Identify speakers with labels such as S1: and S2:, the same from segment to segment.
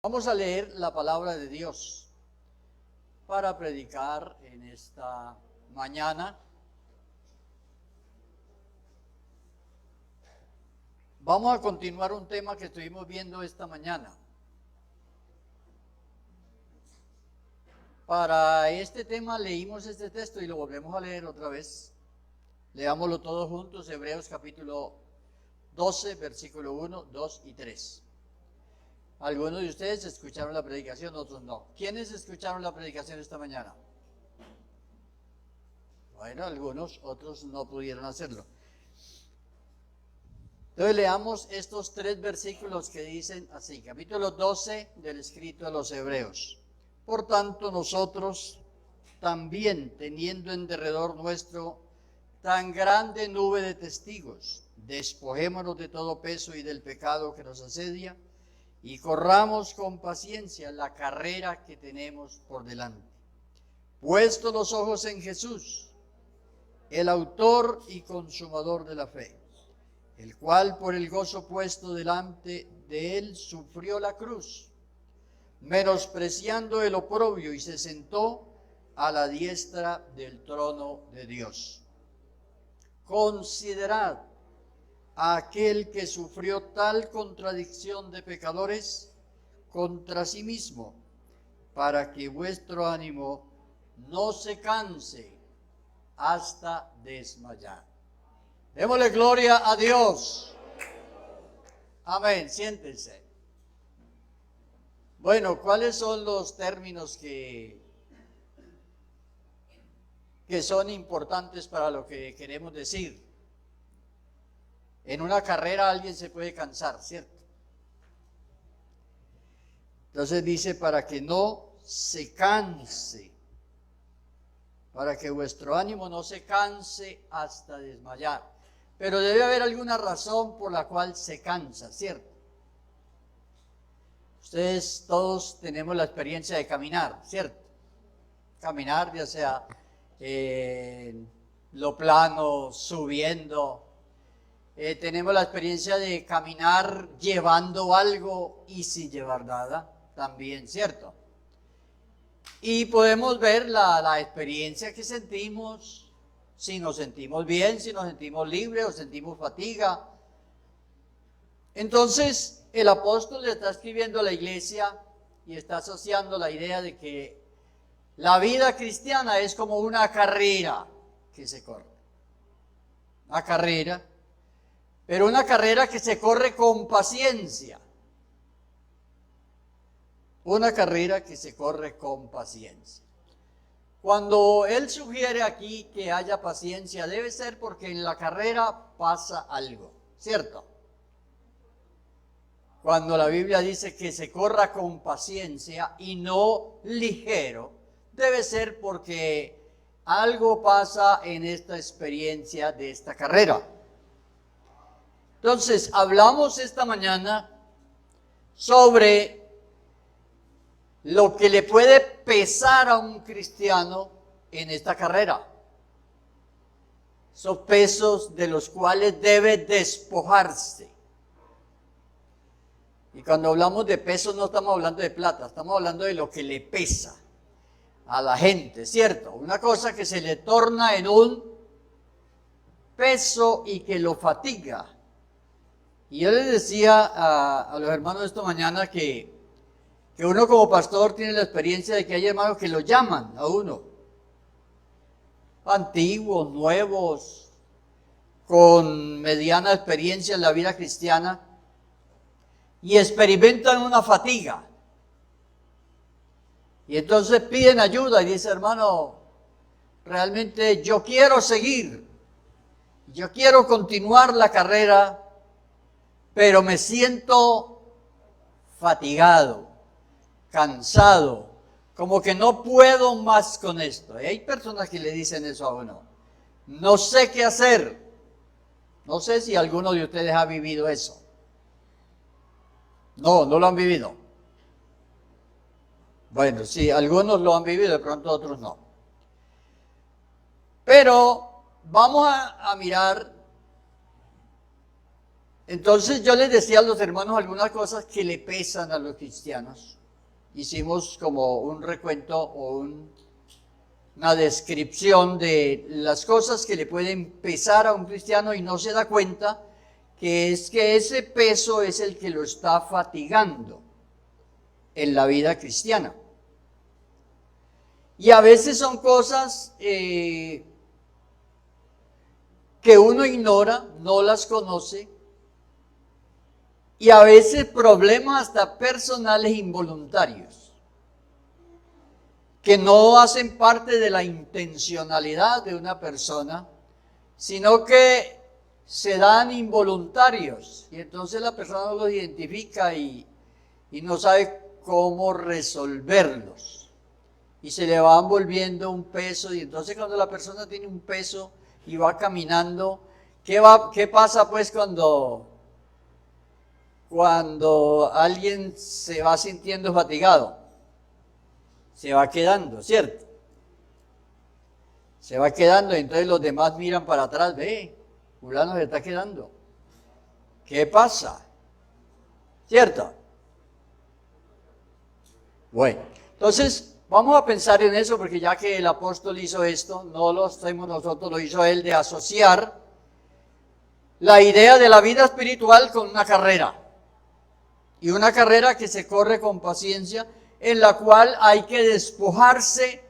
S1: Vamos a leer la palabra de Dios para predicar en esta mañana. Vamos a continuar un tema que estuvimos viendo esta mañana. Para este tema leímos este texto y lo volvemos a leer otra vez. Leámoslo todos juntos, Hebreos capítulo 12, versículo 1, 2 y 3. Algunos de ustedes escucharon la predicación, otros no. ¿Quiénes escucharon la predicación esta mañana? Bueno, algunos, otros no pudieron hacerlo. Entonces leamos estos tres versículos que dicen así, capítulo 12 del escrito de los Hebreos. Por tanto, nosotros también, teniendo en derredor nuestro tan grande nube de testigos, despojémonos de todo peso y del pecado que nos asedia, y corramos con paciencia la carrera que tenemos por delante. Puestos los ojos en Jesús, el autor y consumador de la fe, el cual por el gozo puesto delante de él sufrió la cruz, menospreciando el oprobio, y se sentó a la diestra del trono de Dios. Considerad a aquel que sufrió tal contradicción de pecadores contra sí mismo, para que vuestro ánimo no se canse hasta desmayar. Démosle gloria a Dios. Amén. Siéntense. Bueno, ¿cuáles son los términos que son importantes para lo que queremos decir? En una carrera alguien se puede cansar, ¿cierto? Entonces dice, para que no se canse, para que vuestro ánimo no se canse hasta desmayar. Pero debe haber alguna razón por la cual se cansa, ¿cierto? Ustedes todos tenemos la experiencia de caminar, ¿cierto? Caminar, ya sea lo plano, subiendo. Tenemos la experiencia de caminar llevando algo y sin llevar nada, también, ¿cierto? Y podemos ver la experiencia que sentimos, si nos sentimos bien, si nos sentimos libres o sentimos fatiga. Entonces, el apóstol le está escribiendo a la iglesia y está asociando la idea de que la vida cristiana es como una carrera que se corre. Una carrera. Pero una carrera que se corre con paciencia. Una carrera que se corre con paciencia. Cuando él sugiere aquí que haya paciencia, debe ser porque en la carrera pasa algo, ¿cierto? Cuando la Biblia dice que se corra con paciencia y no ligero, debe ser porque algo pasa en esta experiencia de esta carrera. Entonces, hablamos esta mañana sobre lo que le puede pesar a un cristiano en esta carrera. Son pesos de los cuales debe despojarse. Y cuando hablamos de pesos no estamos hablando de plata, estamos hablando de lo que le pesa a la gente, ¿cierto? Una cosa que se le torna en un peso y que lo fatiga. Y yo les decía a los hermanos esta mañana que uno como pastor tiene la experiencia de que hay hermanos que lo llaman a uno. Antiguos, nuevos, con mediana experiencia en la vida cristiana. Y experimentan una fatiga. Y entonces piden ayuda y dicen, hermano, realmente yo quiero seguir. Yo quiero continuar la carrera, pero me siento fatigado, cansado, como que no puedo más con esto. Y hay personas que le dicen eso a uno. No sé qué hacer. No sé si alguno de ustedes ha vivido eso. No lo han vivido. Bueno, sí, algunos lo han vivido, de pronto otros no. Pero vamos a mirar Entonces yo les decía a los hermanos algunas cosas que le pesan a los cristianos. Hicimos como un recuento o una descripción de las cosas que le pueden pesar a un cristiano y no se da cuenta que es que ese peso es el que lo está fatigando en la vida cristiana. Y a veces son cosas que uno ignora, no las conoce, y a veces problemas hasta personales involuntarios, que no hacen parte de la intencionalidad de una persona, sino que se dan involuntarios, y entonces la persona no los identifica y no sabe cómo resolverlos, y se le van volviendo un peso, y entonces cuando la persona tiene un peso y va caminando, ¿qué pasa pues cuando alguien se va sintiendo fatigado? Se va quedando, ¿cierto? Se va quedando y entonces los demás miran para atrás, ve, fulano se está quedando. ¿Qué pasa? ¿Cierto? Bueno, entonces vamos a pensar en eso porque ya que el apóstol hizo esto, no lo hacemos nosotros, lo hizo él, de asociar la idea de la vida espiritual con una carrera. Y una carrera que se corre con paciencia, en la cual hay que despojarse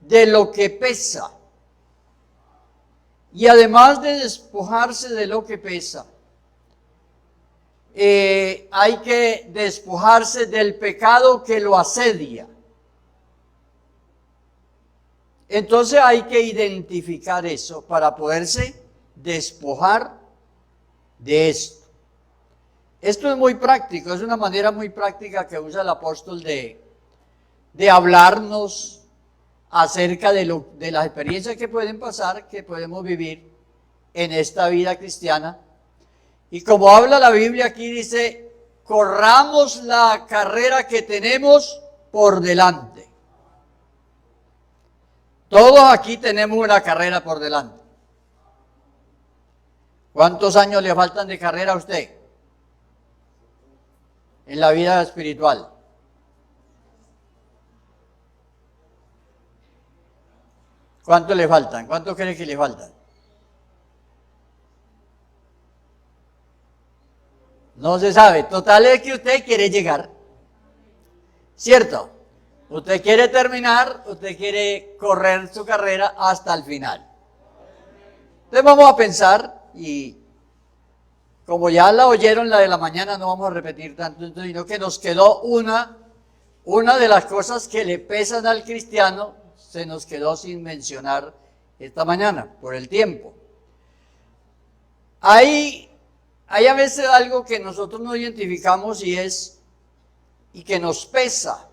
S1: de lo que pesa. Y además de despojarse de lo que pesa, hay que despojarse del pecado que lo asedia. Entonces hay que identificar eso para poderse despojar de esto. Esto es muy práctico, es una manera muy práctica que usa el apóstol de hablarnos acerca de las experiencias que pueden pasar, que podemos vivir en esta vida cristiana. Y como habla la Biblia aquí, dice, corramos la carrera que tenemos por delante. Todos aquí tenemos una carrera por delante. ¿Cuántos años le faltan de carrera a usted en la vida espiritual? ¿Cuánto le faltan? ¿Cuánto cree que le faltan? No se sabe. Total es que usted quiere llegar. ¿Cierto? Usted quiere terminar, usted quiere correr su carrera hasta el final. Entonces vamos a pensar, y como ya la oyeron la de la mañana, no vamos a repetir tanto, sino que nos quedó una de las cosas que le pesan al cristiano, se nos quedó sin mencionar esta mañana, por el tiempo. Hay a veces algo que nosotros no identificamos y que nos pesa,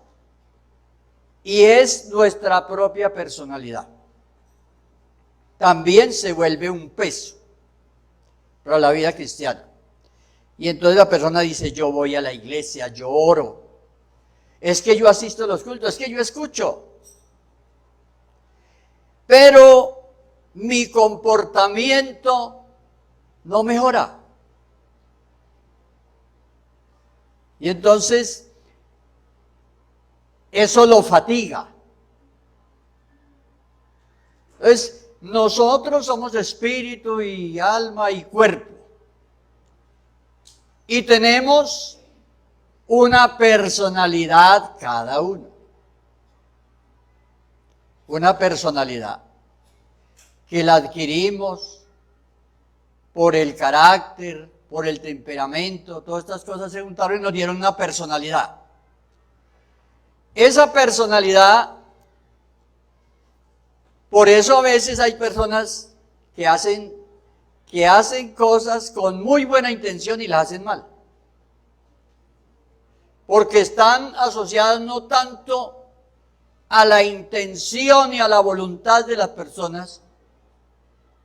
S1: y es nuestra propia personalidad. También se vuelve un peso para la vida cristiana. Y entonces la persona dice, yo voy a la iglesia, yo oro, es que yo asisto a los cultos, es que yo escucho, pero mi comportamiento no mejora. Y entonces eso lo fatiga. Entonces nosotros somos espíritu y alma y cuerpo. Y tenemos una personalidad cada uno. Una personalidad que la adquirimos por el carácter, por el temperamento, todas estas cosas se juntaron y nos dieron una personalidad. Esa personalidad, por eso a veces hay personas que hacen cosas con muy buena intención y las hacen mal. Porque están asociadas no tanto a la intención y a la voluntad de las personas,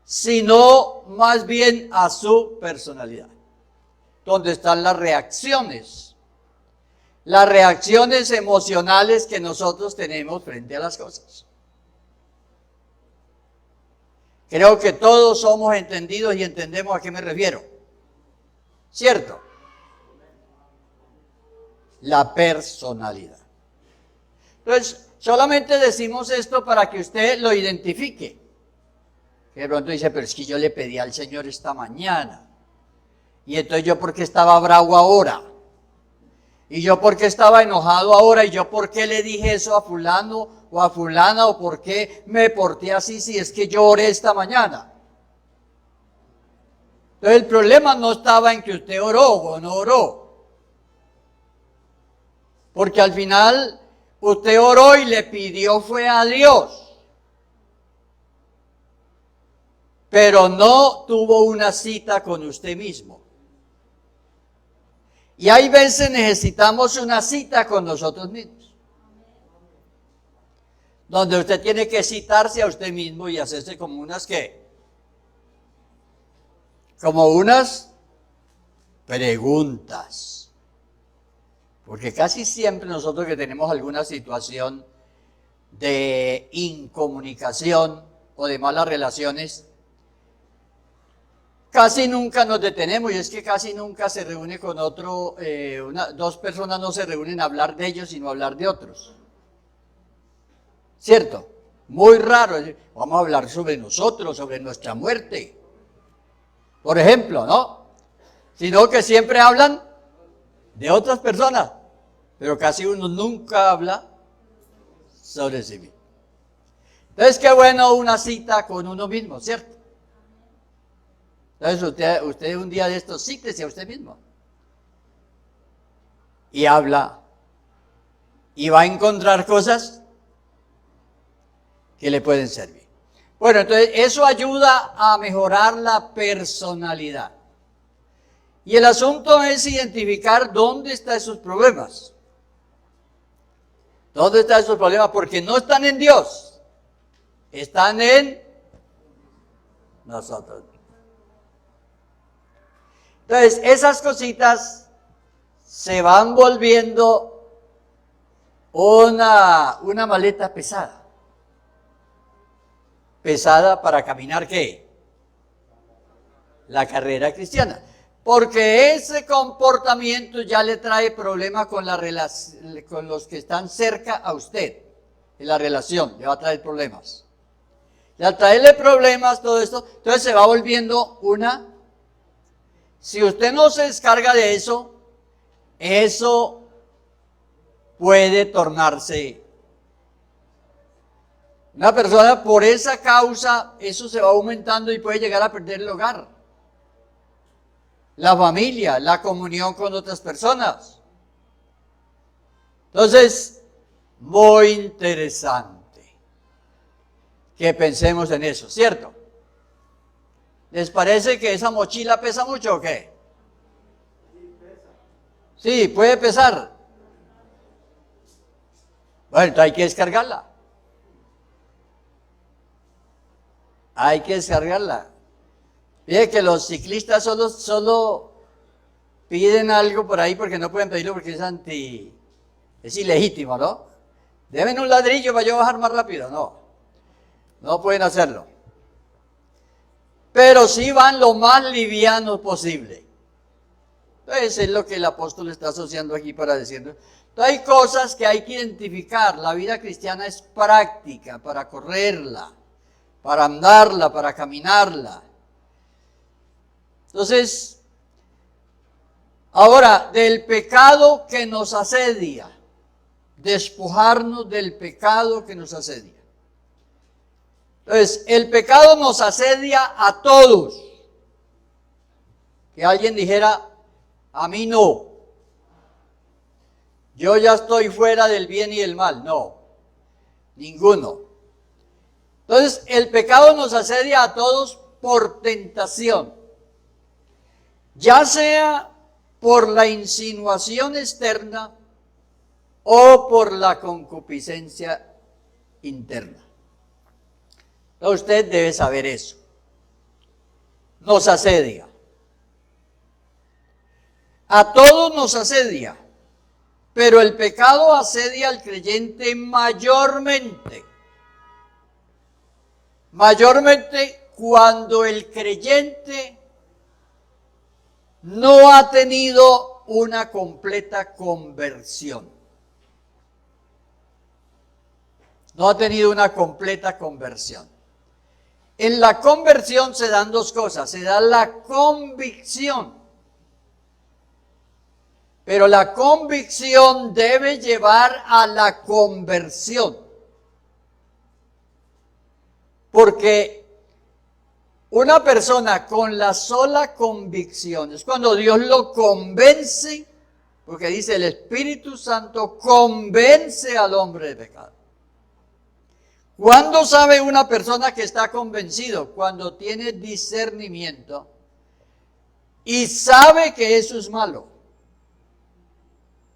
S1: sino más bien a su personalidad, donde están las reacciones emocionales que nosotros tenemos frente a las cosas. Creo que todos somos entendidos y entendemos a qué me refiero. ¿cierto? La personalidad. Entonces, solamente decimos esto para que usted lo identifique. Que de pronto dice, pero es que yo le pedí al Señor esta mañana. Y entonces yo, ¿por qué estaba bravo ahora? Y yo, ¿por qué estaba enojado ahora? Y yo, ¿por qué le dije eso a fulano o a fulana? ¿O por qué me porté así si es que yo oré esta mañana? Entonces el problema no estaba en que usted oró o no oró. Porque al final usted oró y le pidió fue a Dios. Pero no tuvo una cita con usted mismo. Y hay veces necesitamos una cita con nosotros mismos. Donde usted tiene que citarse a usted mismo y hacerse como unas ¿qué? Como unas preguntas. Porque casi siempre nosotros que tenemos alguna situación de incomunicación o de malas relaciones, casi nunca nos detenemos, y es que casi nunca se reúne con otro, dos personas no se reúnen a hablar de ellos, sino a hablar de otros. ¿Cierto? Muy raro. Vamos a hablar sobre nosotros, sobre nuestra muerte. Por ejemplo, ¿no? Sino que siempre hablan de otras personas, pero casi uno nunca habla sobre sí mismo. Entonces, qué bueno una cita con uno mismo, ¿cierto? Entonces usted un día de estos cítese a usted mismo y habla y va a encontrar cosas que le pueden servir. Bueno, entonces eso ayuda a mejorar la personalidad. Y el asunto es identificar dónde están esos problemas. ¿Dónde están esos problemas? Porque no están en Dios, están en nosotros. Entonces, esas cositas se van volviendo una maleta pesada. Pesada para caminar, ¿qué? La carrera cristiana. Porque ese comportamiento ya le trae problemas con los que están cerca a usted. En la relación, le va a traer problemas. Y al traerle problemas, todo esto, entonces se va volviendo una... Si usted no se descarga de eso, eso puede tornarse. Una persona por esa causa, eso se va aumentando y puede llegar a perder el hogar, la familia, la comunión con otras personas. Entonces, muy interesante que pensemos en eso, ¿cierto? ¿Les parece que esa mochila pesa mucho o qué? Sí, puede pesar. Bueno, entonces hay que descargarla. Hay que descargarla. Fíjate que los ciclistas solo piden algo por ahí porque no pueden pedirlo porque es ilegítimo, ¿no? Deben un ladrillo para yo bajar más rápido. No pueden hacerlo. Pero sí van lo más liviano posible. Entonces es lo que el apóstol está asociando aquí para decirnos. Entonces hay cosas que hay que identificar. La vida cristiana es práctica para correrla, para andarla, para caminarla. Entonces, ahora, del pecado que nos asedia, despojarnos del pecado que nos asedia. Entonces, el pecado nos asedia a todos. Que alguien dijera, a mí no. Yo ya estoy fuera del bien y el mal. No, ninguno. Entonces, el pecado nos asedia a todos por tentación. Ya sea por la insinuación externa o por la concupiscencia interna. Usted debe saber eso. Nos asedia. A todos nos asedia, pero el pecado asedia al creyente mayormente. Mayormente cuando el creyente no ha tenido una completa conversión. No ha tenido una completa conversión. En la conversión se dan dos cosas. Se da la convicción. Pero la convicción debe llevar a la conversión. Porque una persona con la sola convicción, es cuando Dios lo convence, porque dice el Espíritu Santo convence al hombre de pecado. ¿Cuándo sabe una persona que está convencido? Cuando tiene discernimiento y sabe que eso es malo.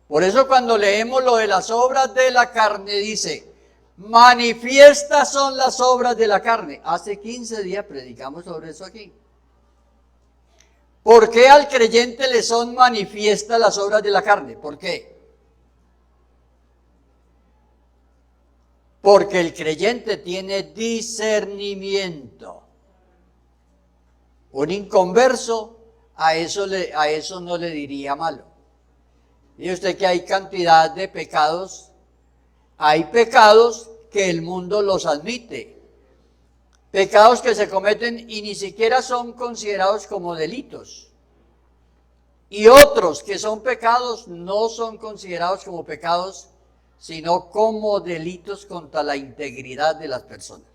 S1: Por eso cuando leemos lo de las obras de la carne dice, manifiestas son las obras de la carne. Hace 15 días predicamos sobre eso aquí. ¿Por qué al creyente le son manifiestas las obras de la carne? ¿Por qué? Porque el creyente tiene discernimiento. Un inconverso a eso no le diría malo. Y usted que hay cantidad de pecados. Hay pecados que el mundo los admite. Pecados que se cometen y ni siquiera son considerados como delitos. Y otros que son pecados no son considerados como pecados, sino como delitos contra la integridad de las personas.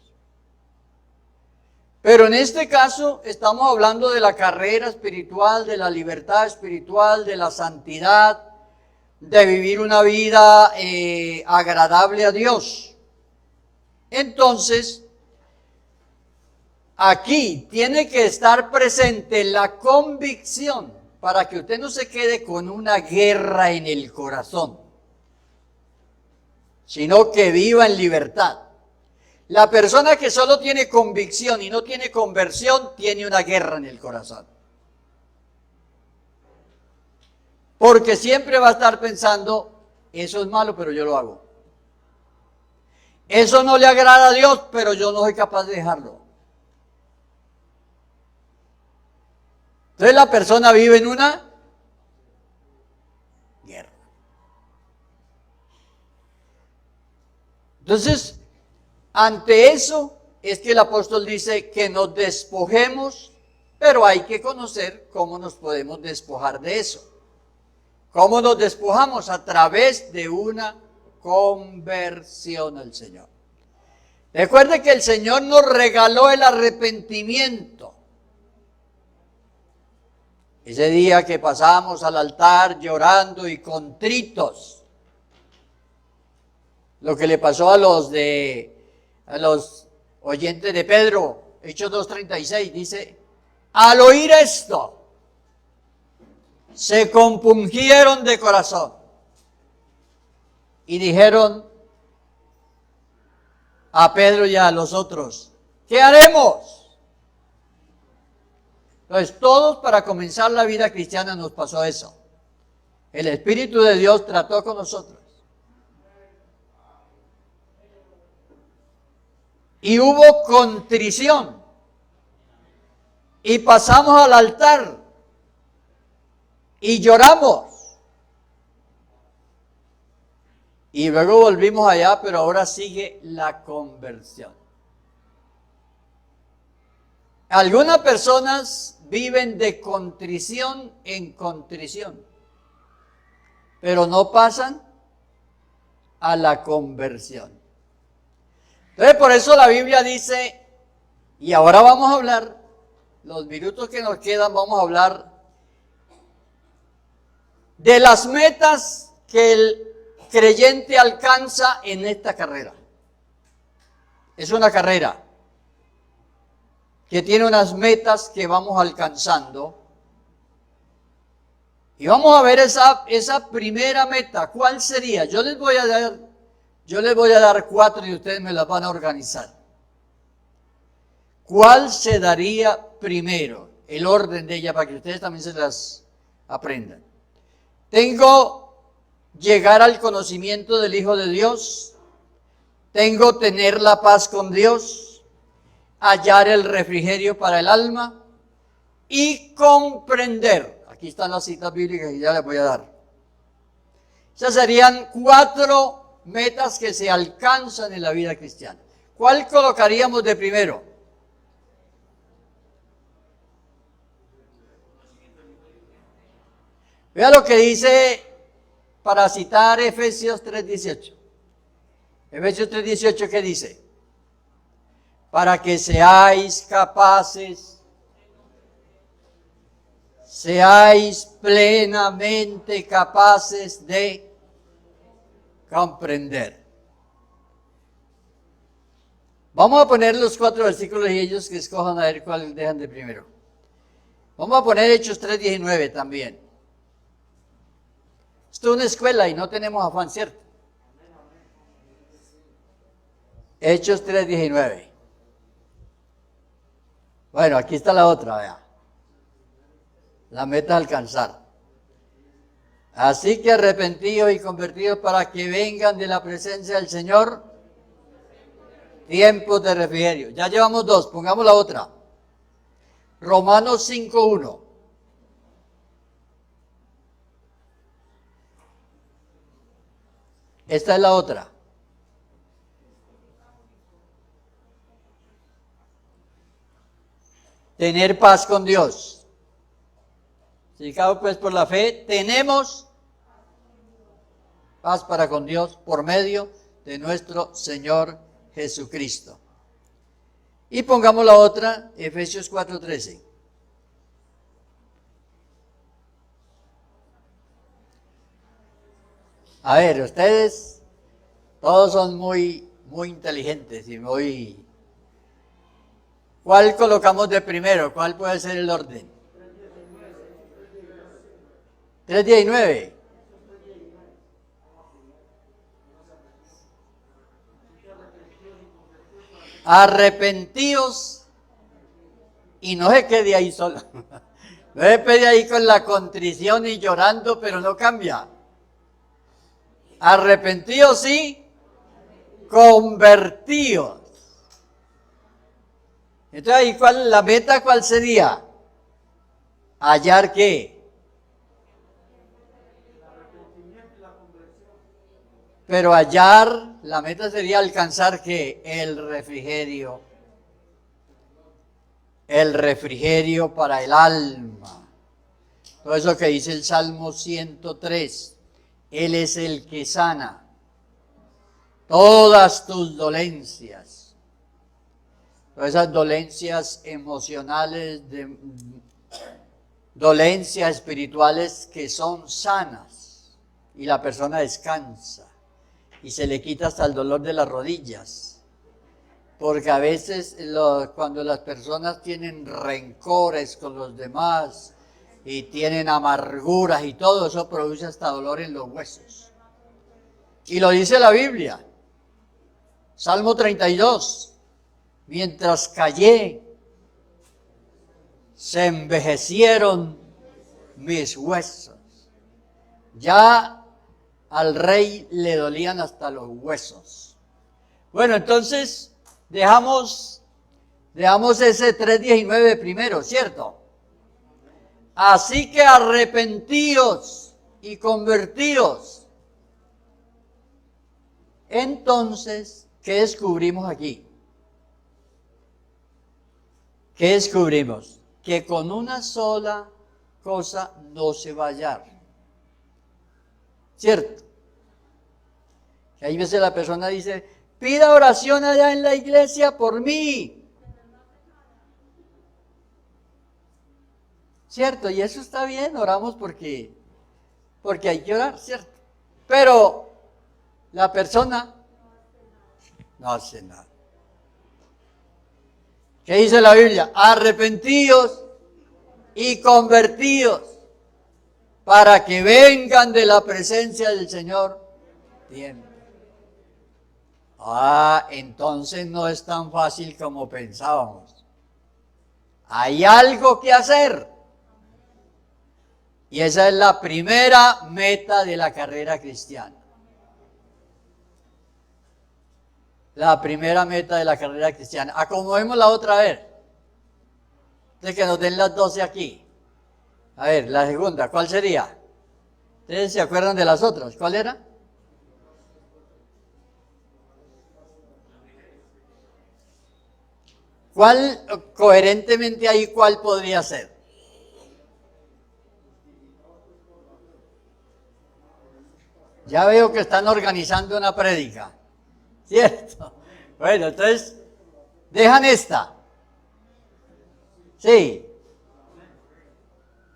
S1: Pero en este caso estamos hablando de la carrera espiritual, de la libertad espiritual, de la santidad, de vivir una vida agradable a Dios. Entonces, aquí tiene que estar presente la convicción para que usted no se quede con una guerra en el corazón, sino que viva en libertad. La persona que solo tiene convicción y no tiene conversión, tiene una guerra en el corazón. Porque siempre va a estar pensando, eso es malo, pero yo lo hago. Eso no le agrada a Dios, pero yo no soy capaz de dejarlo. Entonces la persona vive en una guerra. Entonces, ante eso es que el apóstol dice que nos despojemos, pero hay que conocer cómo nos podemos despojar de eso. ¿Cómo nos despojamos? A través de una conversión al Señor. Recuerde que el Señor nos regaló el arrepentimiento. Ese día que pasamos al altar llorando y contritos. Lo que le pasó a los oyentes de Pedro, Hechos 2:36, dice, al oír esto, se compungieron de corazón y dijeron a Pedro y a los otros, ¿qué haremos? Entonces, todos para comenzar la vida cristiana nos pasó eso. El Espíritu de Dios trató con nosotros. Y hubo contrición. Y pasamos al altar. Y lloramos. Y luego volvimos allá, pero ahora sigue la conversión. Algunas personas viven de contrición en contrición, pero no pasan a la conversión. Entonces, por eso la Biblia dice, y ahora vamos a hablar, los minutos que nos quedan, vamos a hablar de las metas que el creyente alcanza en esta carrera. Es una carrera que tiene unas metas que vamos alcanzando. Y vamos a ver esa primera meta. ¿Cuál sería? Yo les voy a dar 4 y ustedes me las van a organizar. ¿Cuál se daría primero? El orden de ella para que ustedes también se las aprendan. Tengo llegar al conocimiento del Hijo de Dios. Tengo tener la paz con Dios. Hallar el refrigerio para el alma. Y comprender. Aquí están las citas bíblicas y ya les voy a dar. Esas serían 4 metas que se alcanzan en la vida cristiana. ¿Cuál colocaríamos de primero? Vea lo que dice, para citar Efesios 3:18. Efesios 3:18, ¿qué dice? Para que seáis capaces, seáis plenamente capaces de comprender. Vamos a poner los 4 versículos y ellos que escojan a ver cuál dejan de primero. Vamos a poner Hechos 3:19 también. Esto es una escuela y no tenemos afán, ¿cierto? Hechos 3:19. Bueno, aquí está la otra, vea. La meta es alcanzar. Así que arrepentidos y convertidos para que vengan de la presencia del Señor tiempos de refrigerio. Ya llevamos 2, pongamos la otra. Romanos 5:1. Esta es la otra. Tener paz con Dios. Significado pues por la fe, tenemos paz para con Dios por medio de nuestro Señor Jesucristo. Y pongamos la otra, Efesios 4:13. A ver, ustedes todos son muy inteligentes y muy... ¿Cuál colocamos de primero? ¿Cuál puede ser el orden? 3:19. Arrepentíos y no se quede ahí solo. No se quede ahí con la contrición y llorando, pero no cambia. Arrepentíos y convertíos. Entonces, ahí la meta, ¿cuál sería? ¿Hallar qué? Pero hallar, la meta sería alcanzar ¿qué? El refrigerio. El refrigerio para el alma. Todo eso que dice el Salmo 103. Él es el que sana todas tus dolencias. Todas esas dolencias emocionales, dolencias espirituales que son sanas. Y la persona descansa. Y se le quita hasta el dolor de las rodillas. Porque a veces cuando las personas tienen rencores con los demás y tienen amarguras y todo eso produce hasta dolor en los huesos. Y lo dice la Biblia. Salmo 32. Mientras callé, se envejecieron mis huesos. Ya al rey le dolían hasta los huesos. Bueno, entonces dejamos ese 3:19 primero, ¿cierto? Así que arrepentíos y convertíos. Entonces, ¿qué descubrimos aquí? ¿Qué descubrimos? Que con una sola cosa no se va a hallar. ¿Cierto? Que ahí veces la persona dice, pida oración allá en la iglesia por mí. ¿Cierto? Y eso está bien, oramos porque hay que orar, ¿cierto? Pero la persona no hace nada. ¿Qué dice la Biblia? Arrepentíos y convertíos para que vengan de la presencia del Señor tiempo. Entonces no es tan fácil como pensábamos. Hay algo que hacer. Y esa es la primera meta de la carrera cristiana. La primera meta de la carrera cristiana. Acomodemos la otra vez. De que nos den las 12 aquí. A ver, la segunda, ¿cuál sería? ¿Ustedes se acuerdan de las otras? ¿Cuál era? ¿Cuál, coherentemente ahí, cuál podría ser? Ya veo que están organizando una prédica, ¿cierto? Bueno, entonces, dejan esta. Sí.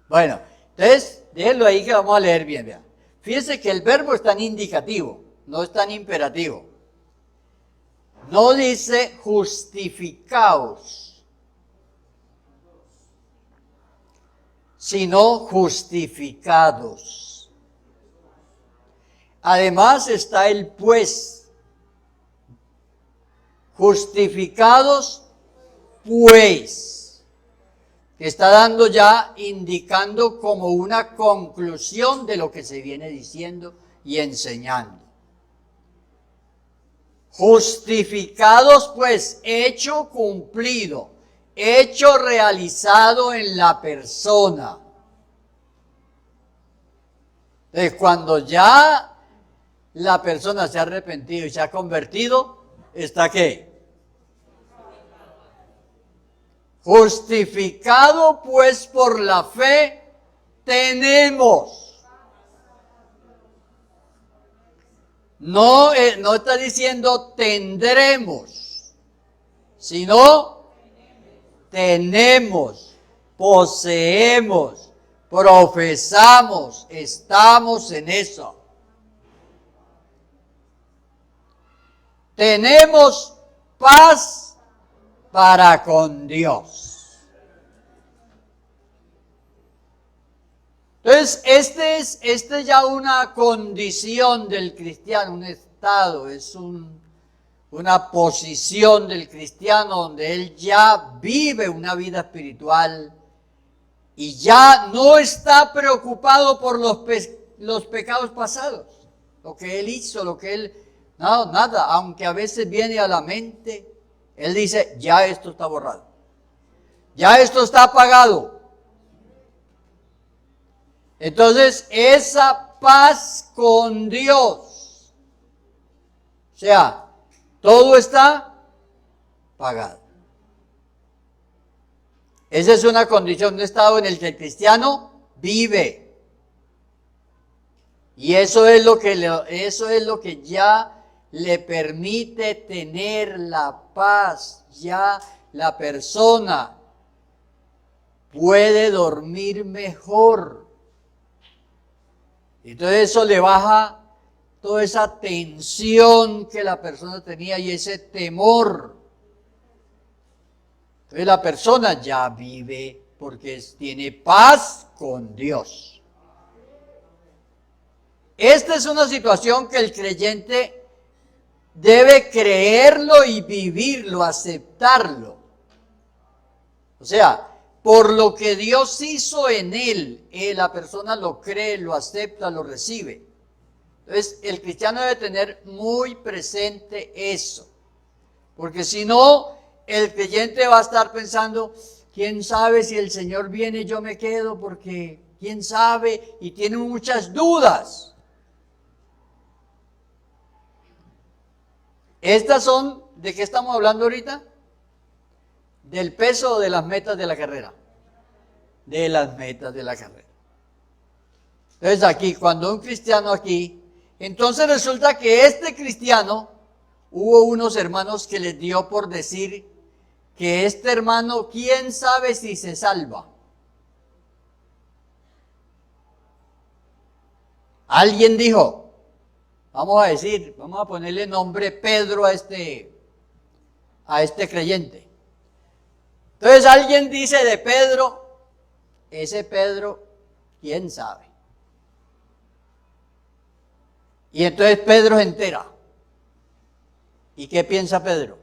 S1: Bueno, entonces, déjenlo ahí que vamos a leer bien, vean. Fíjense que el verbo está en indicativo, no está en imperativo. No dice justificaos, sino justificados. Además está el pues. Justificados pues, que está dando ya, indicando como una conclusión de lo que se viene diciendo y enseñando. Justificados pues, hecho cumplido, hecho realizado en la persona. Entonces, cuando ya la persona se ha arrepentido y se ha convertido, ¿está qué? Justificado pues por la fe, tenemos. No, no está diciendo tendremos, sino tenemos, poseemos, profesamos, estamos en eso. Tenemos paz para con Dios. Entonces, este es ya una condición del cristiano, un estado, es una posición del cristiano donde él ya vive una vida espiritual y ya no está preocupado por los pecados pasados, lo que él hizo, lo que él... No, nada, aunque a veces viene a la mente, él dice, ya esto está borrado, ya esto está apagado. Entonces, esa paz con Dios, o sea, todo está pagado. Esa es una condición, un estado en el que el cristiano vive. Y eso es lo que ya le permite tener la paz. Ya la persona puede dormir mejor. Entonces eso le baja toda esa tensión que la persona tenía y ese temor. Entonces la persona ya vive porque tiene paz con Dios. Esta es una situación que el creyente debe creerlo y vivirlo, aceptarlo. O sea, por lo que Dios hizo en él, la persona lo cree, lo acepta, lo recibe. Entonces, el cristiano debe tener muy presente eso. Porque si no, el creyente va a estar pensando, ¿quién sabe si el Señor viene yo me quedo? Porque, ¿quién sabe? Y tiene muchas dudas. Estas son, ¿de qué estamos hablando ahorita? Del peso o de las metas de la carrera. De las metas de la carrera. Entonces aquí, cuando un cristiano aquí, entonces resulta que este cristiano, hubo unos hermanos que les dio por decir que este hermano, ¿quién sabe si se salva? Alguien dijo, vamos a ponerle nombre Pedro a este creyente. Entonces alguien dice de Pedro, ese Pedro, ¿quién sabe? Y entonces Pedro se entera. ¿Y qué piensa Pedro?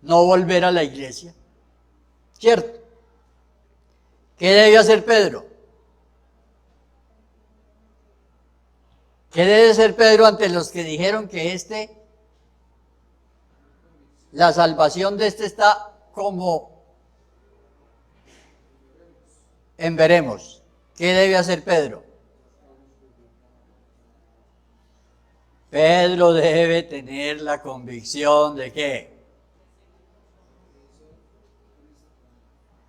S1: No volver a la iglesia. ¿Cierto? ¿Qué debe hacer Pedro? ¿Qué debe hacer Pedro ante los que dijeron que la salvación de está como en veremos. ¿Qué debe hacer Pedro? Pedro debe tener la convicción de ¿qué?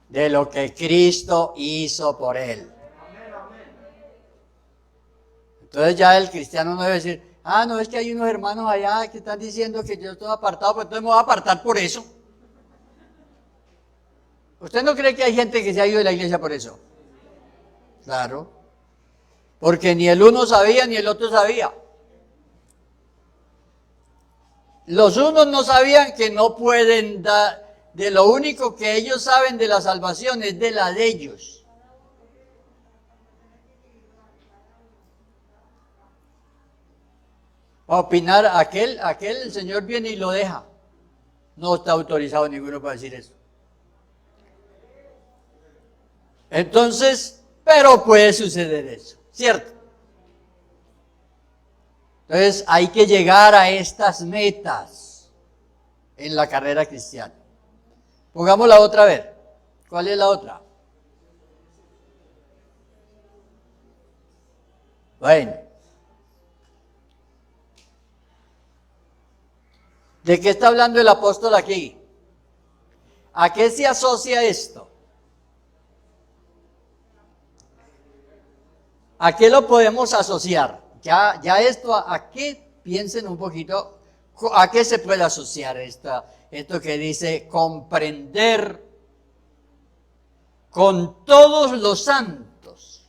S1: De lo que Cristo hizo por él. Entonces ya el cristiano no debe decir, no, es que hay unos hermanos allá que están diciendo que yo estoy apartado, pues entonces me voy a apartar por eso. ¿Usted no cree que hay gente que se ha ido de la iglesia por eso? Claro. Porque ni el uno sabía ni el otro sabía. Los unos no sabían que no pueden dar, de lo único que ellos saben de la salvación es de la de ellos. A opinar, aquel el Señor viene y lo deja. No está autorizado ninguno para decir eso. Entonces, pero puede suceder eso, ¿cierto? Entonces hay que llegar a estas metas en la carrera cristiana. Pongámosla otra vez. ¿Cuál es la otra? Bueno. ¿De qué está hablando el apóstol aquí? ¿A qué se asocia esto? ¿A qué lo podemos asociar? Ya esto, ¿a qué? Piensen un poquito, ¿a qué se puede asociar esto que dice comprender con todos los santos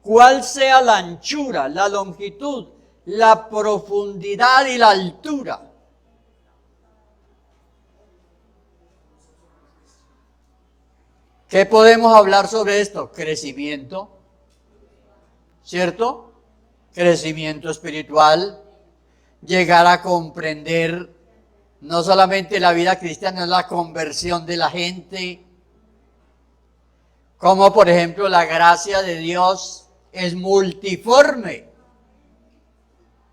S1: cuál sea la anchura, la longitud, la profundidad y la altura? ¿Qué podemos hablar sobre esto? Crecimiento, ¿cierto? Crecimiento espiritual, llegar a comprender no solamente la vida cristiana, la conversión de la gente, como por ejemplo la gracia de Dios es multiforme.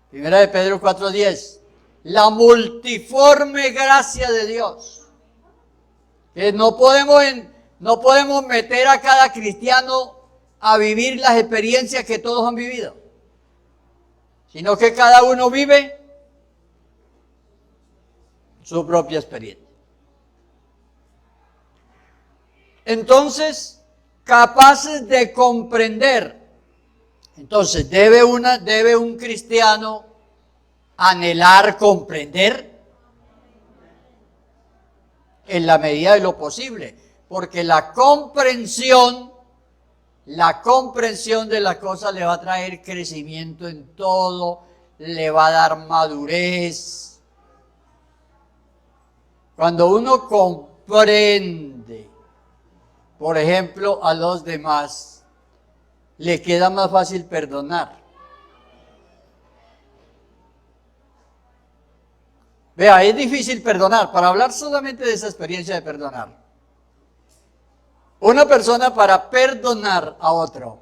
S1: Primera de Pedro 4:10, la multiforme gracia de Dios. Que no podemos meter a cada cristiano a vivir las experiencias que todos han vivido, sino que cada uno vive su propia experiencia. Entonces, capaces de comprender. Entonces, ¿debe un cristiano anhelar comprender? En la medida de lo posible, porque la comprensión de la cosa le va a traer crecimiento en todo, le va a dar madurez. Cuando uno comprende, por ejemplo, a los demás, le queda más fácil perdonar. Vea, es difícil perdonar, para hablar solamente de esa experiencia de perdonar. Una persona para perdonar a otro,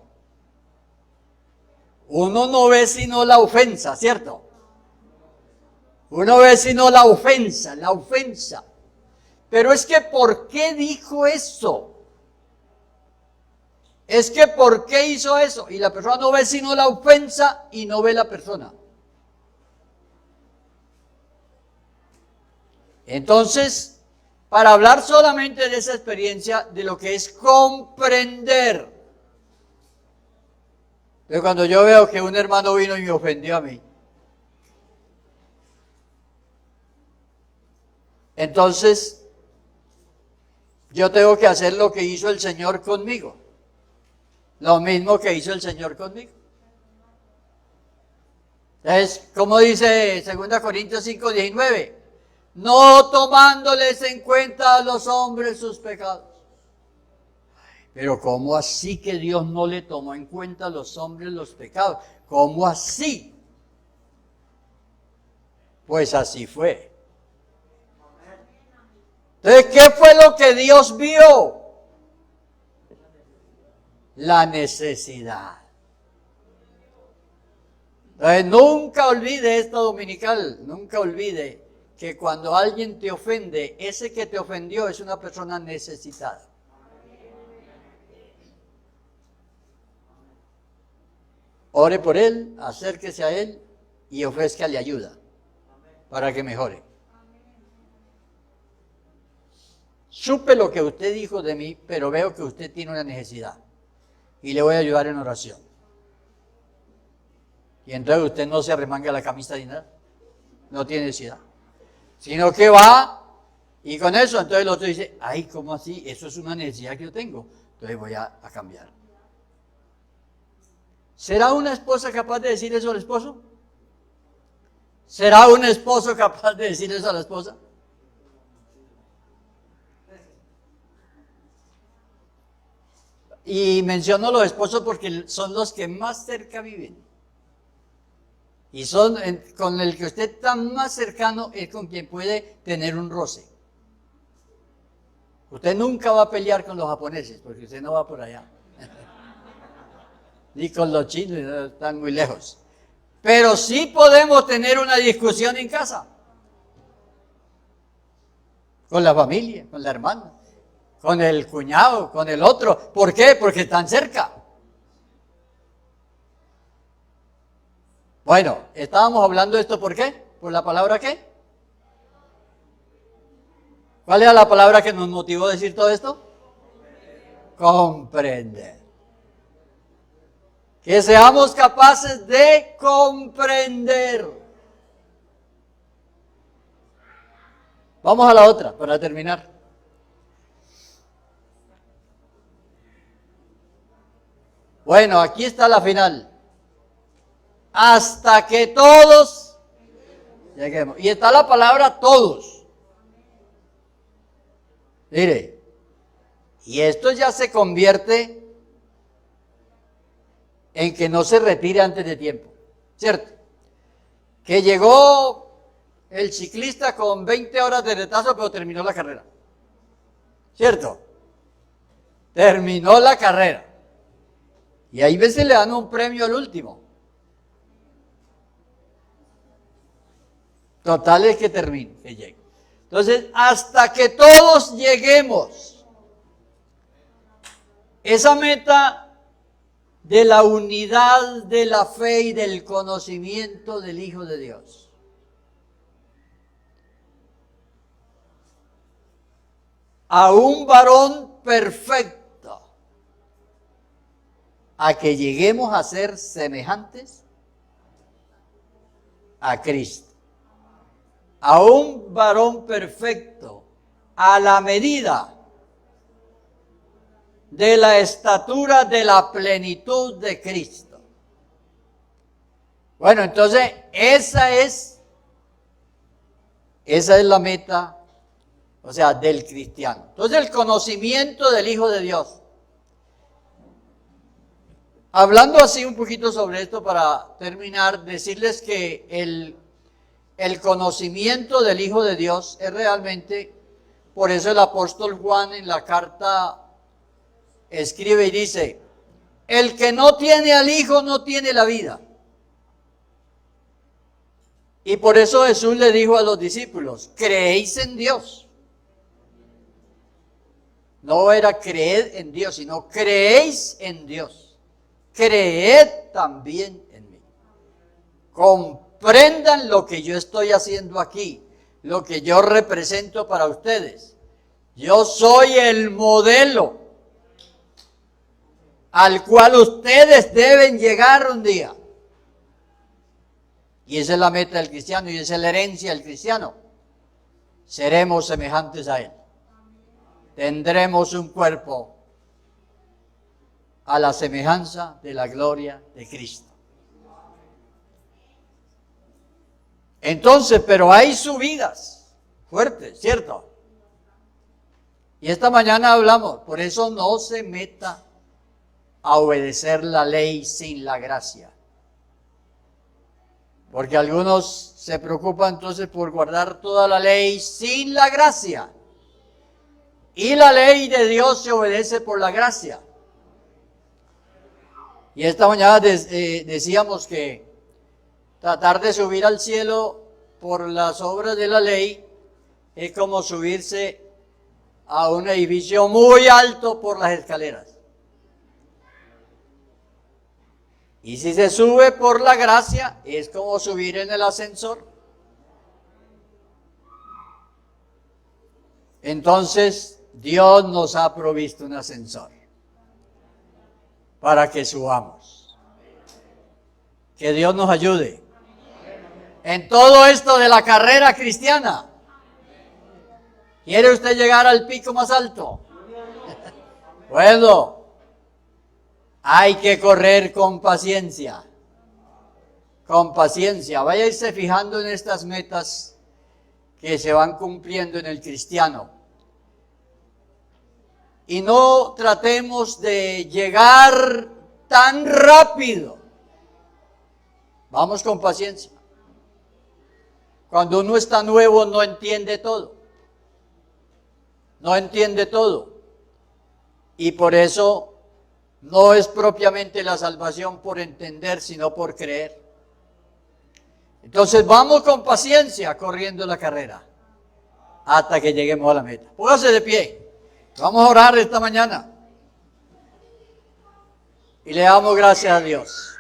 S1: uno no ve sino la ofensa, ¿cierto? Uno ve sino la ofensa. Pero es que ¿por qué dijo eso? Es que ¿por qué hizo eso? Y la persona no ve sino la ofensa y no ve la persona. Entonces, para hablar solamente de esa experiencia, de lo que es comprender. Pero cuando yo veo que un hermano vino y me ofendió a mí, entonces yo tengo que hacer lo que hizo el Señor conmigo. Lo mismo que hizo el Señor conmigo. Es como dice 2 Corintios 5:19. No tomándoles en cuenta a los hombres sus pecados. Pero ¿cómo así que Dios no le tomó en cuenta a los hombres los pecados? ¿Cómo así? Pues así fue. Entonces, ¿qué fue lo que Dios vio? La necesidad. Entonces, nunca olvide esto dominical, nunca olvide que cuando alguien te ofende, ese que te ofendió es una persona necesitada. ore por él, acérquese a él y ofrézcale ayuda para que mejore. Supe lo que usted dijo de mí, pero veo que usted tiene una necesidad y le voy a ayudar en oración. Y entonces usted no se arremanga la camisa ni nada, no tiene necesidad, sino que va y con eso entonces el otro dice, ay, ¿cómo así? Eso es una necesidad que yo tengo, entonces voy a cambiar. ¿Será una esposa capaz de decir eso al esposo? ¿Será un esposo capaz de decir eso a la esposa? Y menciono los esposos porque son los que más cerca viven. Y son con el que usted está más cercano, es con quien puede tener un roce. Usted nunca va a pelear con los japoneses, porque usted no va por allá. Ni con los chinos, no, están muy lejos. Pero sí podemos tener una discusión en casa. Con la familia, con la hermana, con el cuñado, con el otro. ¿Por qué? Porque están cerca. Bueno, estábamos hablando de esto, ¿por qué? ¿Por la palabra qué? ¿Cuál era la palabra que nos motivó a decir todo esto? Comprender. Que seamos capaces de comprender. Vamos a la otra, para terminar. Bueno, aquí está la final. Hasta que todos lleguemos. Y está la palabra todos. Mire, y esto ya se convierte en que no se retire antes de tiempo, ¿cierto? Que llegó el ciclista con 20 horas de retraso, pero terminó la carrera, ¿cierto? Terminó la carrera. Y ahí veces le dan un premio al último. Total es que termine, que llegue. Entonces, hasta que todos lleguemos, esa meta de la unidad de la fe y del conocimiento del Hijo de Dios. A un varón perfecto, a que lleguemos a ser semejantes a Cristo. A un varón perfecto, a la medida de la estatura de la plenitud de Cristo. Bueno, entonces esa es la meta, o sea, del cristiano. Entonces el conocimiento del Hijo de Dios. Hablando así un poquito sobre esto para terminar, decirles que el conocimiento del Hijo de Dios es realmente, por eso el apóstol Juan en la carta escribe y dice, el que no tiene al Hijo no tiene la vida. Y por eso Jesús le dijo a los discípulos, creéis en Dios. No era creed en Dios, sino creéis en Dios. Creed también en mí. Comprendan lo que yo estoy haciendo aquí, lo que yo represento para ustedes. Yo soy el modelo al cual ustedes deben llegar un día. Y esa es la meta del cristiano y esa es la herencia del cristiano. Seremos semejantes a Él. Tendremos un cuerpo a la semejanza de la gloria de Cristo. Entonces, pero hay subidas fuertes, ¿cierto? Y esta mañana hablamos, por eso no se meta a obedecer la ley sin la gracia. Porque algunos se preocupan entonces por guardar toda la ley sin la gracia. Y la ley de Dios se obedece por la gracia. Y esta mañana decíamos que tratar de subir al cielo por las obras de la ley es como subirse a un edificio muy alto por las escaleras. Y si se sube por la gracia, es como subir en el ascensor. Entonces, Dios nos ha provisto un ascensor para que subamos. Que Dios nos ayude en todo esto de la carrera cristiana. ¿Quiere usted llegar al pico más alto? Bueno, hay que correr con paciencia. Con paciencia. Váyase fijando en estas metas que se van cumpliendo en el cristiano. Y no tratemos de llegar tan rápido. Vamos con paciencia. Cuando uno está nuevo no entiende todo. No entiende todo. Y por eso no es propiamente la salvación por entender, sino por creer. Entonces vamos con paciencia corriendo la carrera hasta que lleguemos a la meta. Póngase de pie. Vamos a orar esta mañana. Y le damos gracias a Dios.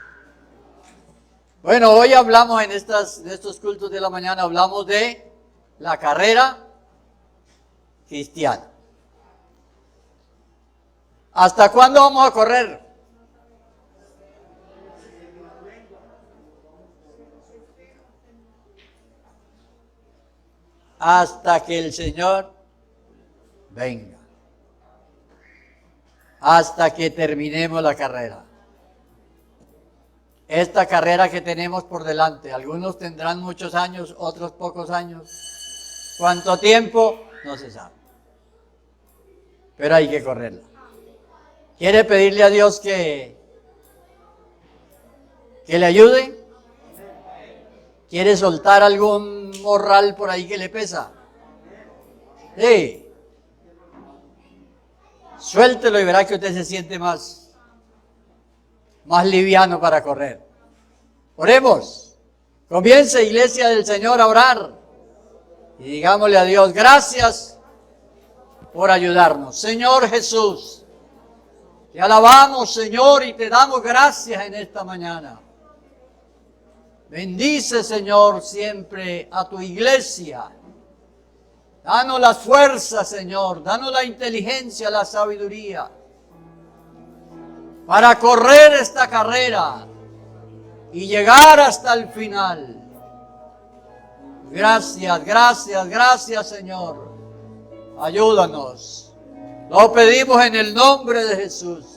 S1: Bueno, hoy hablamos en estos cultos de la mañana, hablamos de la carrera cristiana. ¿Hasta cuándo vamos a correr? Hasta que el Señor venga. Hasta que terminemos la carrera. Esta carrera que tenemos por delante, algunos tendrán muchos años, otros pocos años. ¿Cuánto tiempo? No se sabe. Pero hay que correrla. ¿Quiere pedirle a Dios que le ayude? ¿Quiere soltar algún morral por ahí que le pesa? Sí. Suéltelo y verá que usted se siente más liviano para correr. Oremos. Comience, iglesia del Señor, a orar. Y digámosle a Dios, gracias por ayudarnos. Señor Jesús, te alabamos, Señor, y te damos gracias en esta mañana. Bendice, Señor, siempre a tu iglesia. Danos la fuerza, Señor. Danos la inteligencia, la sabiduría para correr esta carrera y llegar hasta el final. Gracias, gracias, gracias, Señor. Ayúdanos. Lo pedimos en el nombre de Jesús.